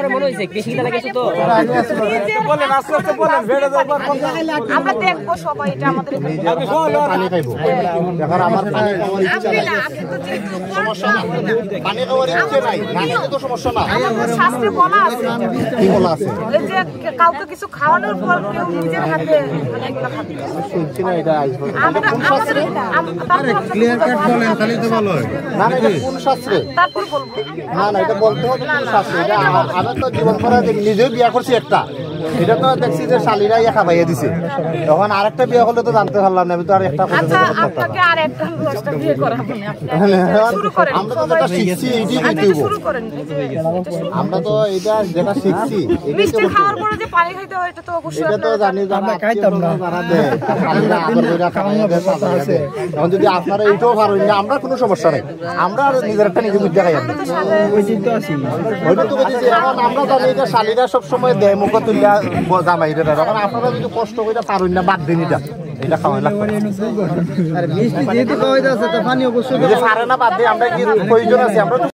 মনে হয়েছে বেশি লাগে তো বলেন আস্তে আস্তে বলেন বেড়ে যাবার আমরা দেখবো সবাই এটা আমাদের পানি খাইবো এখন আমার পানি খাওয়ার ইচ্ছা নাই সমস্যা পানি খাওয়ার ইচ্ছা নাই না খেলে তো সমস্যা না আমাদের শাস্ত্রে বলা আছে কি বলা আছে এই যে কাউকে কিছু খাওয়ানোর পর কেউ নিজের হাতে এগুলো খাবে শুনছি না এটা আইসবো আমরা আমাদের ক্লিয়ার কাট বলেন তাহলে তো ভালো হয় না এটা কোন শাস্ত্রে তারপর বলবো না না এটা বলতে হবে কোন শাস্ত্রে এটা আমি তো জীবন ভরা নিজেও বিয়া করছি একটা এটা তো দেখছি যে শালিরা ইয়া খাবাইয়া দিছে তখন আরেকটা বিয়ে হলে তো জানতে পারলাম না আমি তো আর একটা আচ্ছা আপনাকে আর একটা দশটা বিয়ে করাবো না শুরু করেন আমরা তো যেটা শিখছি এইটাই আচ্ছা, বলতে শুরু করেন এই যে এটা শুরু আমরা তো এটা যেটা শিখছি মিষ্টি খাওয়ার পরে যে পানি খাইতে হয় এটা তো অবশ্যই এটা তো জানি আমরা খাইতাম না শালিরা আদর করে খাবাইয়া দেয় সাজাইয়া দেয় এখন যদি আপনারা এইটাও পারেন না আমরা কোনো সমস্যা নাই আমরা নিজের একটা নিজে বুঝতে খাই ওইটা তো বলছি এখন আমরা জানি যে শালিরা সবসময় দেয় মুখ তুলিয়া জামাইরা এখন আপনারা যদি কষ্ট করে পারেন না বাদ দিন এটা খাওয়াই লাগবে আর মিষ্টি যেহেতু খাওয়াইতে আছে তো পানি অবশ্যই যদি পারে না বাদ দিয়ে আমরা কি প্রয়োজন আছে আমরা তো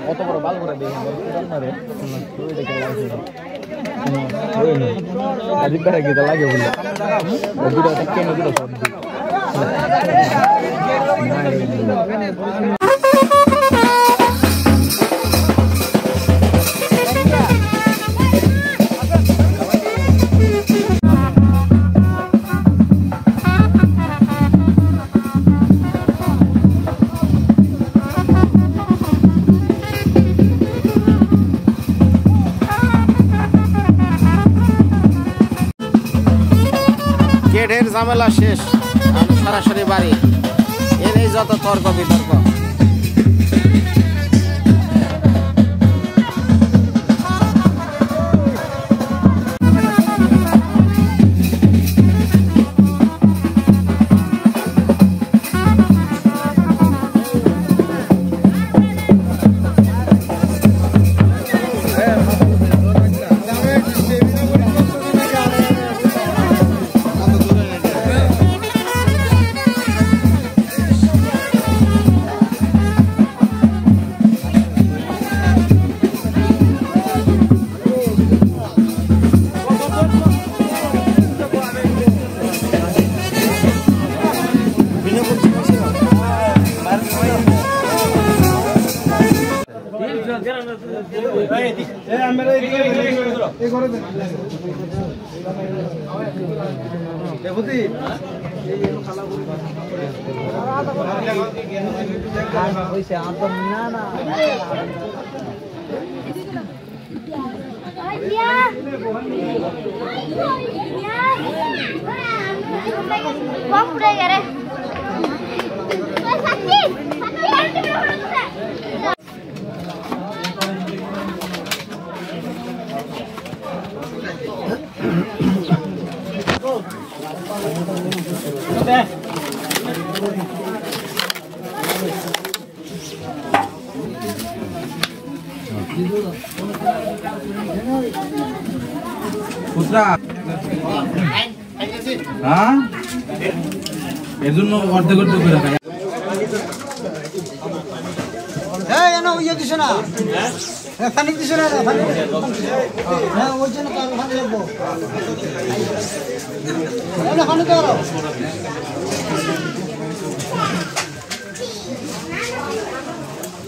কত বড় বাল করে দিয়ে আজি বেড়া গিয়ে লাগে বললো দুটো কেন দুটো সব গেটের ঝামেলা শেষ আমি সরাসরি বাড়ি এনেই যত তর্ক বিতর্ক এর জন্য অর্ধেক অর্ধেক করে খাই হ্যাঁ এনো ইয়ে দিছ না হ্যাঁ পানি দিছ না পানি হ্যাঁ ওই জন্য পানি লাগবো এনো পানি দাও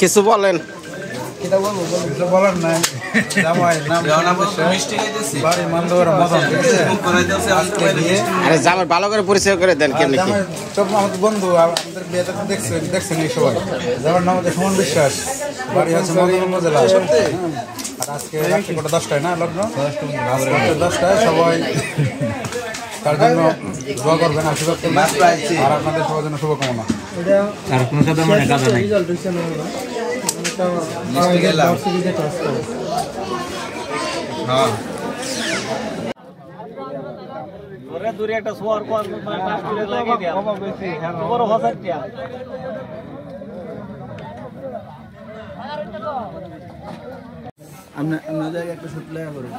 কিছু বলেন কিটা বলবো কিছু বলার নাই জামাই নাম মিষ্টি খাইতেছি বাড়ি মন্দর মদন করে দিয়েছে আরে জামাই ভালো করে পরিচয় করে দেন কেমনে কি সব আমাদের বন্ধু আমাদের বিয়েটা দেখছেন এই সবাই জামার নাম হচ্ছে সুমন বিশ্বাস বাড়ি হচ্ছে মদন উপজেলা আর আজকে রাত্রি 10টায় না লগ্ন 10টায় সবাই তার জন্য দোয়া করবেন আশীর্বাদ করবেন আর আপনাদের সবার জন্য শুভকামনা আর কোনো সাথে মানে কাজ নাই হ্যাঁ ওরে দূরে একটা সোয়ার কোন পাঁচ কিলো লাগিয়ে দিয়া বাবা বেশি বড় হাজারটা আমরা জায়গা একটা শুট লাগা করব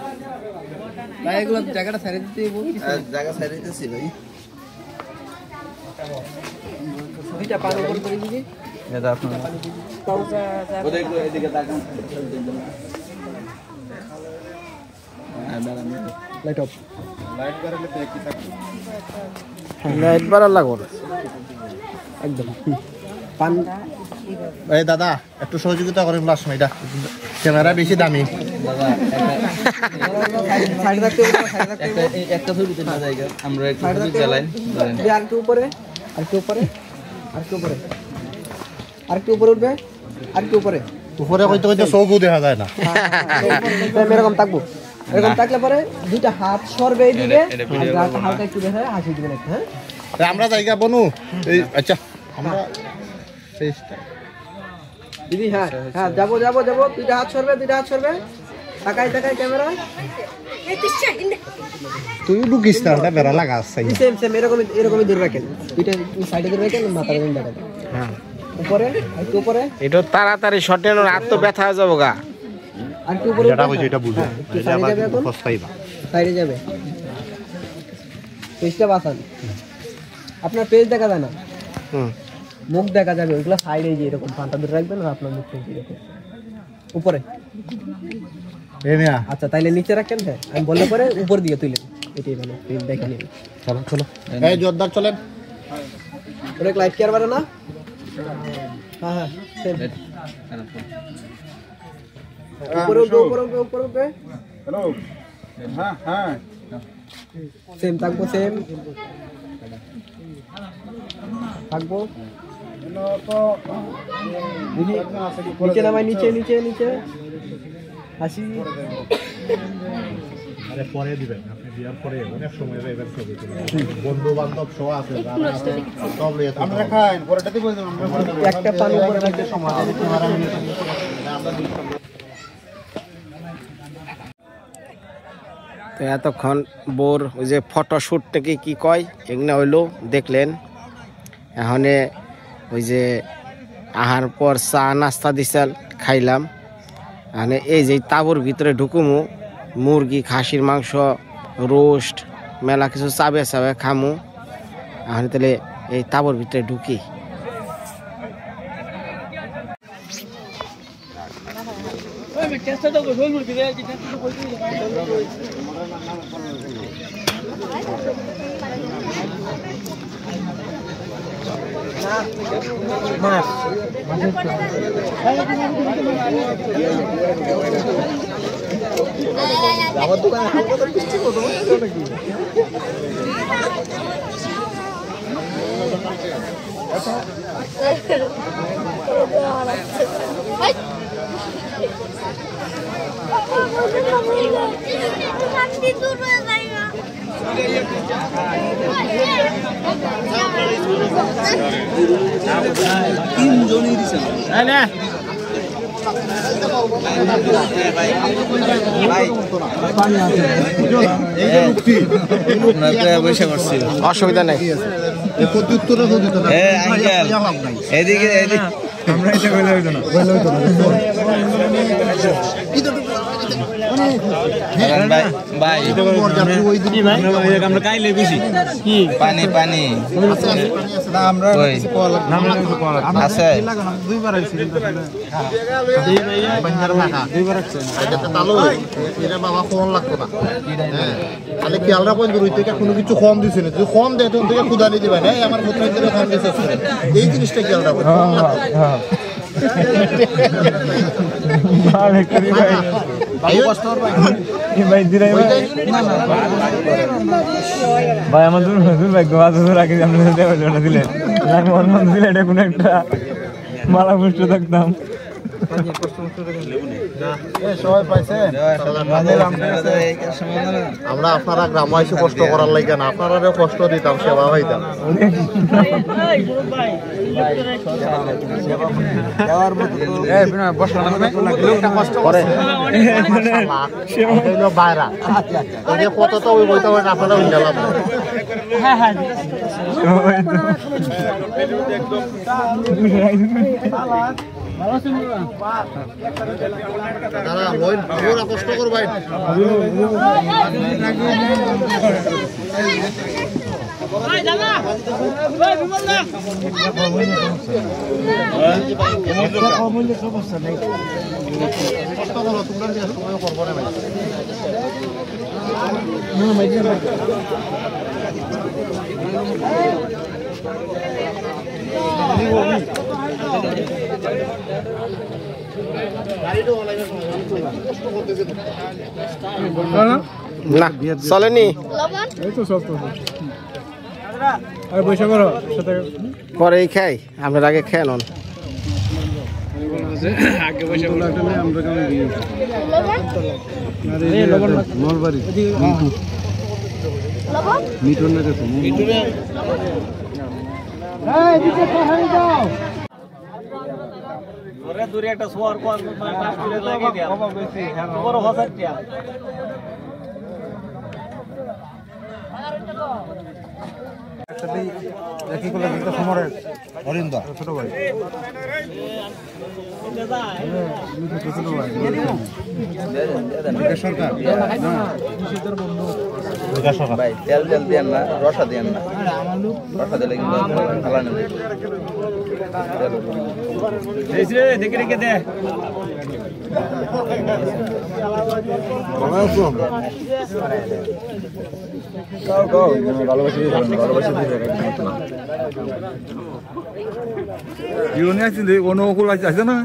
ভাই এগুলো জায়গাটা ছেড়ে দিতে বলছি জায়গা ছেড়ে দিতেছি ভাই দুইটা পার উপর করে দিবি এটা আপনার ওদের একটু এদিকে তাকান লাইট অফ লাইট বাড়ালে তো একই থাকবে লাইট বাড়ালে লাগবে একদম পান এই দাদা একটু সহযোগিতা করেন লাস্ট সময়টা ক্যামেরা বেশি দামি দাদা সাইড রাখতে একটা ছবি দিতে না জায়গা আমরা একটু চালাই ধরেন আর একটু উপরে আর একটু উপরে আর একটু উপরে আর একটু উপরে উঠবে আর একটু উপরে উপরে কইতে কইতে চোখও দেখা যায় না এরকম থাকবো এরকম থাকলে পরে দুইটা হাত সরবে দিবে আর হালকা একটু দেখে হাসি দিবেন একটা হ্যাঁ আমরা জায়গা বনু এই আচ্ছা আমরা চেষ্টা দিদি হ্যাঁ হ্যাঁ যাবো যাবো যাবো দুইটা হাত সরবে তাকাই ক্যামেরা তুই ঢুকিস না এটা বেড়া লাগা আছে সেম এরকমই ধরে রাখেন দুইটা সাইডে ধরে রাখেন মাথা ধরে রাখেন হ্যাঁ উপরে একটু উপরে এটা তাড়াতাড়ি শর্টের হাত তো ব্যথা হয়ে যাবো গা আর একটু উপরে যেটা কইছি এটা বুঝো একটু সাইডে যাবে এখন পস্তাইবা সাইডে যাবে পেজটা বাঁচান আপনার পেজ দেখা যায় না মুখ দেখা যাবে ওইগুলো সাইডে যে এরকম পান্তা ধরে রাখবেন আর আপনার মুখ থেকে এরকম উপরে এই মিয়া আচ্ছা তাইলে নিচে রাখেন হ্যাঁ আমি বললে পরে উপর দিয়ে তুলেন এটাই ভালো পেজ দেখে নিন চলো এই জোরদার চলেন অনেক লাইট কেয়ার বাড়ে না হ্যাঁ হ্যাঁ সেম উপরে হ্যালো হ্যাঁ হ্যাঁ সেম থাকবো নিচে নামাই নিচে হাসি আরে পরে দিবেন আপনি বিয়ার পরে অনেক সময় এবার ছবি বন্ধু বান্ধব সহ আছে সব লইয়া আমরা খাই পরেটা দিব আমরা একটা পান উপরে রাখতে সময় তো এতক্ষণ বোর ওই যে ফটোশ্যুট থেকে কি কয় এগুলো হইলো দেখলেন এখন ওই যে আহার পর চা নাস্তা দিছাল খাইলাম মানে এই যে তাবুর ভিতরে ঢুকুমু মুরগি খাসির মাংস রোস্ট মেলা কিছু চাবে খামু এখন তাহলে এই তাবুর ভিতরে ঢুকি আমার দোকানে হালকা তো পিচ্ছি কত নাকি তিনজনই দিছে অসুবিধা নেই এদিকে আমরা এটা বলে হইতো না ভাই আমরা কাইলে বেশি কি পানি আমরা আছে দুইবার আইছি দুইবার আসছে এটা বাবা ফোন লাগতো না তাহলে খেয়াল রাখবেন দূর থেকে কোনো কিছু কম দিছে না যদি কম দেয় তখন থেকে খুদালি দিবে না আমার মোটর থেকে কম দিছে এই জিনিসটা খেয়াল রাখবেন ভাই আমার দুর্ভাগ্য রাখি দিলেন এটা কোনো একটা মালা পুষ্ট থাকতাম আমরা আপনারা গ্রামবাসী কষ্ট করার লাগে না আপনারা কষ্ট দিতাম সেবা পাইতাম বাইরা কত তো ওই বইতে হয় না আপনারা উন্ডালাম দাদা লইন পুরো কষ্ট করবেন সমস্যা নেই কষ্ট করো তোমরা যে সময় করবো না না চলেনি পরেই খাই আপনার আগে খেয়ে নন দূরে একটা সোয়ার লাগিয়ে দিয়া বড় হাজারটা একই করে একটা সমরের অরিন্দা ছোট ভাই সরকার ভাই তেল তেল দেন না রসা দেন না রসা দিলে কিন্তু ভালো না দেখে রেখে দে অনুকূল আছে না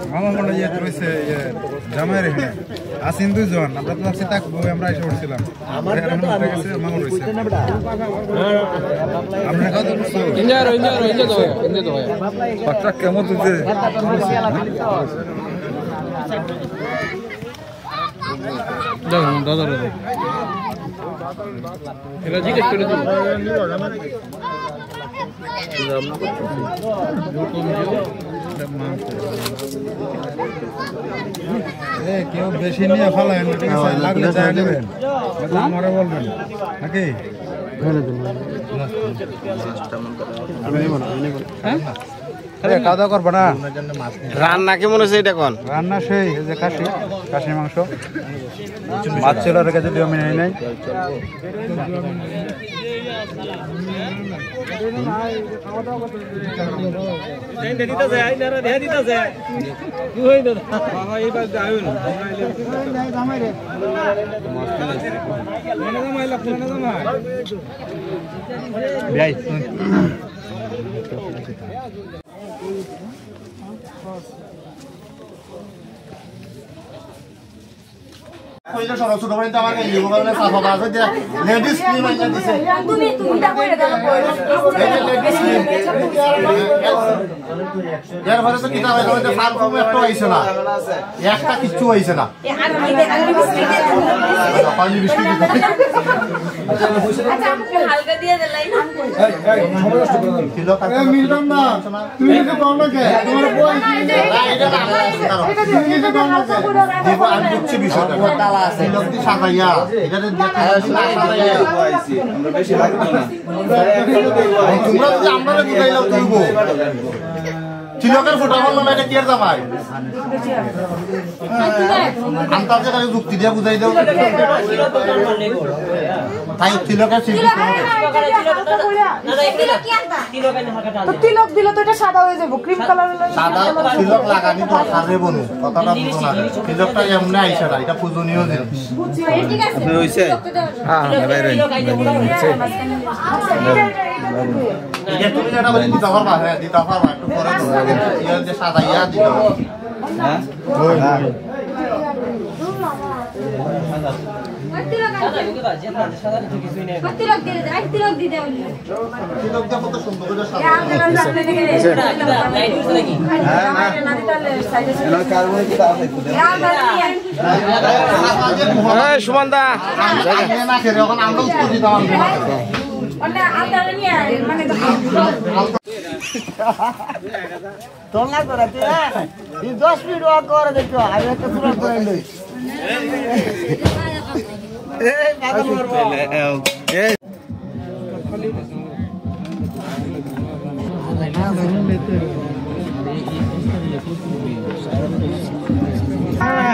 আমার মনে হয় রয়েছে জামাই রেখে আসেন দুজন আমরা তো ভাবছি থাকবো আমরা এসে পড়ছিলাম মামা রয়েছে আপনার কথা বাচ্চা কেমন তুলছে দাদা এটা জিজ্ঞেস করে কেউ বেশি নিয়ে ফেলায় না ঠিক আছে লাগলে চাই নেবেন আমারে বলবেন নাকি খাওয়া দাওয়া করবো না রান্না কেমন হয়েছে এটা কোন রান্না সেই যে খাসি মাংস মাছ ছিল রেখে যদিও আমি নেই নাই কইলে সরো ছোট ভাই তো আমাকে ইয়ে বলে সাফা বাজ হচ্ছে লেডিস ক্রিম আইনা দিছে তুমি তা কইরা দাও এই যে লেডিস ক্রিম এর ভরে তো কিতা হয় যে পারফিউম একটা আইছে না একটা কিছু আইছে না পানি বিস্কুট আচ্ছা আমাকে হালকা দিয়ে দেলাই না কিলো কাটা মিলতাম না তুমি তো পাও না কে তোমার বই না এটা না তুমি তো পাও না দেখো আমি দিচ্ছি বিষয়টা তালা আছে লোকটি সাজাইয়া এটাতে দিয়ে আমরা বেশি লাগতো না তোমরা যদি আমরা বুঝাইলাও তুইবো চিলকের ফটো বললো না এটা কি এর জামাই আন্তাজে কাছে যুক্তি দিয়ে বুঝাই দাও তাই চিলকের তিলক দিলে তো এটা সাদা হয়ে যাবে ক্রিম কালার সাদা চিলক লাগানি তো সাজে বনু কথাটা বুঝো না চিলকটা এমনি আইসা না এটা পূজনীয় জিনিস ঠিক আছে হইছে এটা তুমি যেটা বলি দিতে পারবা হ্যাঁ দিতে পারবা একটু পরে ইয়া যে সাদা ইয়া দিতে পারবা হ্যাঁ তিলক দিয়ে দে তিলক দিয়ে দে চিলকটা কত সুন্দর করে সাদা সুমন দা না খেলে এখন আমরা উত্তর দিতাম তোমরা করে 10 মিনিট ওয়াক করে দেখো আমি একটা পুরো করে লই হ্যাঁ